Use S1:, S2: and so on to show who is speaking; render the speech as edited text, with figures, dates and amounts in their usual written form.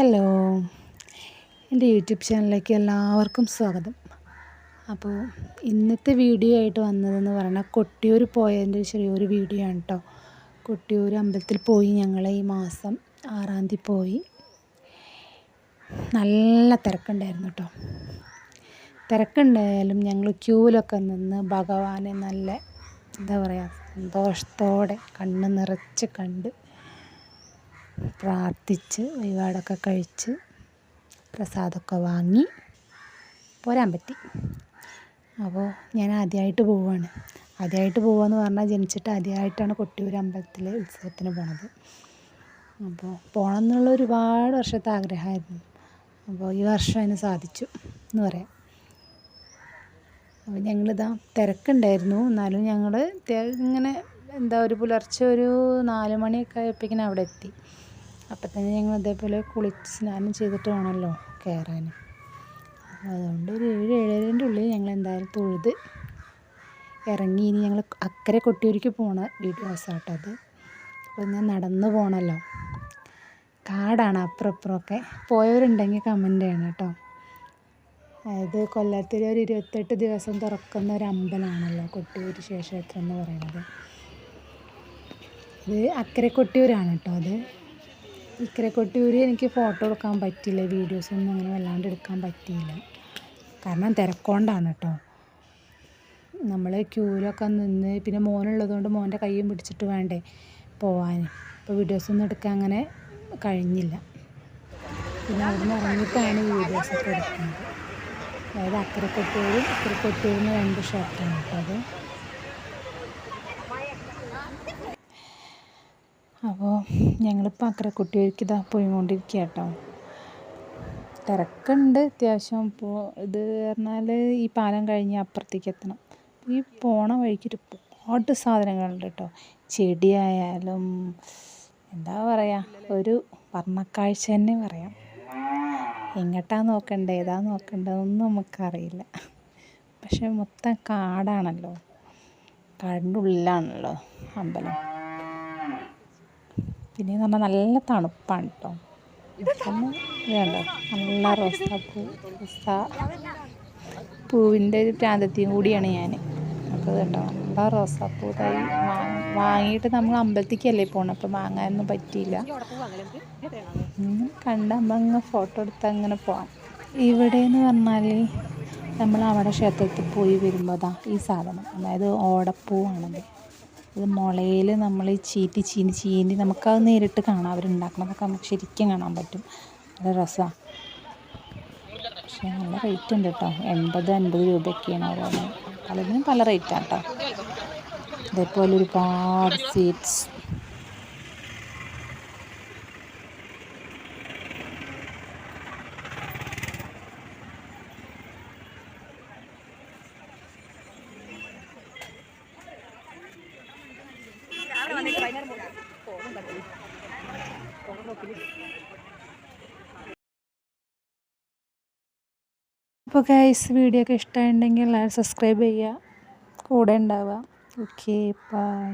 S1: Hello, എൻ്റെ YouTube ചാനലിലേക്ക് എല്ലാവർക്കും സ്വാഗതം. അപ്പോൾ ഇന്നത്തെ വീഡിയോ ആയിട്ട് വന്നതെന്ന് പറഞ്ഞാൽ കൊട്ടിയൂർ പോയതിൻ്റെ ചെറിയൊരു വീഡിയോ ആണ് കേട്ടോ. കൊട്ടിയൂർ അമ്പലത്തിൽ പോയി ഞങ്ങൾ ഈ മാസം 6-ാം തീയതി പോയി. നല്ല തിരക്കുണ്ടായിരുന്നു കേട്ടോ. തിരക്കുണ്ടായാലും ഞങ്ങൾ ക്യൂവിലൊക്കെ നിന്ന് ഭഗവാനെ നല്ല സന്തോഷത്തോടെ കണ്ണ് നിറച്ച് കണ്ട് പ്രാർത്ഥിച്ച് വഴിപാടൊക്കെ കഴിച്ച് പ്രസാദമൊക്കെ വാങ്ങി പോരാൻ പറ്റി. അപ്പോൾ ഞാൻ ആദ്യമായിട്ട് പോവുകയാണ്. ആദ്യമായിട്ട് പോവുകയെന്ന് പറഞ്ഞാൽ ജനിച്ചിട്ട് ആദ്യമായിട്ടാണ് കൊട്ടിയൂർ അമ്പലത്തിലെ ഉത്സവത്തിന് പോണത്. അപ്പോൾ പോകണം എന്നുള്ള ഒരുപാട് വർഷത്തെ ആഗ്രഹമായിരുന്നു. അപ്പോൾ ഈ വർഷം അതിന് സാധിച്ചു എന്ന് പറയാം. അപ്പോൾ ഞങ്ങളിതാ തിരക്കുണ്ടായിരുന്നു, എന്നാലും ഞങ്ങൾ ഇങ്ങനെ ഒരു പുലർച്ചെ ഒരു 4 മണിയൊക്കെ ആയപ്പോഴേക്കും അവിടെ എത്തി. അപ്പം തന്നെ ഞങ്ങൾ അതേപോലെ കുളിച്ച് സ്നാനം ചെയ്തിട്ട് വേണമല്ലോ കയറാൻ. അതുകൊണ്ട് ഒരു 7-7:30-ൻ്റെ ഉള്ളിൽ ഞങ്ങൾ എന്തായാലും തൊഴുത് ഇറങ്ങി. ഇനി ഞങ്ങൾ അക്കരെ കൊട്ടിയൂർക്ക് പോണ വീഡിയോസാട്ടോ അത്. അപ്പോൾ ഞാൻ നടന്ന് പോകണമല്ലോ, കാടാണ് അപ്പുറമൊക്കെ. പോയവരുണ്ടെങ്കിൽ കമൻ്റ് ചെയ്യണം കേട്ടോ. അതായത് കൊല്ലത്തിൽ ഒരു 28 ദിവസം തുറക്കുന്ന ഒരു അമ്പലമാണല്ലോ കൊട്ടിയൂർ ശിവക്ഷേത്രം എന്ന് പറയുന്നത്. ഇത് അക്കരെ കൊട്ടിയൂരാണ് കേട്ടോ. അത് ഇക്കരെ കൊട്ടിയൂർ എനിക്ക് ഫോട്ടോ എടുക്കാൻ പറ്റിയില്ല, വീഡിയോസൊന്നും അങ്ങനെ വല്ലാണ്ട് എടുക്കാൻ പറ്റിയില്ല, കാരണം തിരക്കൊണ്ടാണ് കേട്ടോ. നമ്മൾ ക്യൂവിലൊക്കെ നിന്ന് പിന്നെ മോനുള്ളതുകൊണ്ട് മോൻ്റെ കയ്യും പിടിച്ചിട്ട് വേണ്ടേ പോവാൻ. അപ്പോൾ വീഡിയോസൊന്നും എടുക്കാൻ അങ്ങനെ കഴിഞ്ഞില്ല. പിന്നെ അവിടെ നിന്ന് ഇറങ്ങിയിട്ടാണ് വീഡിയോസൊക്കെ എടുക്കുന്നത്. അതായത് അക്കരെ കൊട്ടിയൂരും ഇക്കരെ കൊട്ടിയൂരിന് 2 ക്ഷേത്രമാണ് കേട്ടോ അത്. അപ്പോൾ ഞങ്ങളിപ്പോൾ അക്കരെ കൊട്ടിയൂർക്ക് പോയിക്കൊണ്ടിരിക്കുക കേട്ടോ. തിരക്കുണ്ട് അത്യാവശ്യം. ഇപ്പോൾ ഇത് പറഞ്ഞാൽ ഈ പാലം കഴിഞ്ഞ് അപ്പുറത്തേക്ക് എത്തണം. ഈ പോണ വഴിക്ക് ഒരുപാട് സാധനങ്ങളുണ്ട് കേട്ടോ. ചെടിയായാലും ഒരു വർണ്ണക്കാഴ്ച തന്നെ പറയാം. എങ്ങോട്ടാണ് നോക്കണ്ടേ ഏതാ നോക്കണ്ടതെന്നൊന്നും നമുക്കറിയില്ല. പക്ഷെ മൊത്തം കാടാണല്ലോ, കാടിൻ്റെ ഉള്ളിലാണല്ലോ അമ്പലം. പിന്നെയെന്ന് പറഞ്ഞാൽ നല്ല തണുപ്പാണ് കേട്ടോ. വേണ്ട നല്ല പൂവിൻ്റെ ഒരു പ്രാന്തത്തെയും കൂടിയാണ് ഞാൻ. അപ്പോൾ കേട്ടോ നല്ല റോസാപ്പൂ തൈ വാങ്ങിയിട്ട് നമ്മൾ അമ്പലത്തേക്കല്ലേ പോകണം, അപ്പോൾ വാങ്ങാനൊന്നും പറ്റിയില്ല. കണ്ട് നമ്മളങ്ങ് ഫോട്ടോ എടുത്ത് അങ്ങനെ പോകാം. ഇവിടെയെന്ന് പറഞ്ഞാൽ നമ്മൾ അവിടെ ക്ഷേത്രത്തിൽ പോയി വരുമ്പോൾ ഈ സാധനം, അതായത് ഓടപ്പൂവാണത്. ഇത് മുളയിൽ നമ്മൾ ചീന്തി നമുക്കത് നേരിട്ട് കാണാം. അവരുണ്ടാക്കണതൊക്കെ നമുക്ക് ശരിക്കും കാണാൻ പറ്റും. നല്ല രസമാണ്. പക്ഷേ നല്ല റേറ്റ് ഉണ്ട് കേട്ടോ. 80-50 രൂപയൊക്കെയാണ് ഓരോന്നും. പലതിനും പല റേറ്റാണ് കേട്ടോ. അതേപോലെ ഒരുപാട് സ്വീറ്റ്സ്. അപ്പോൾ ഗൈസ്, വീഡിയോ ഒക്കെ ഇഷ്ടമായിട്ടുണ്ടെങ്കിൽ എല്ലാവരും സബ്സ്ക്രൈബ് ചെയ്യുക, കൂടെ ഉണ്ടാവുക. Okay, by.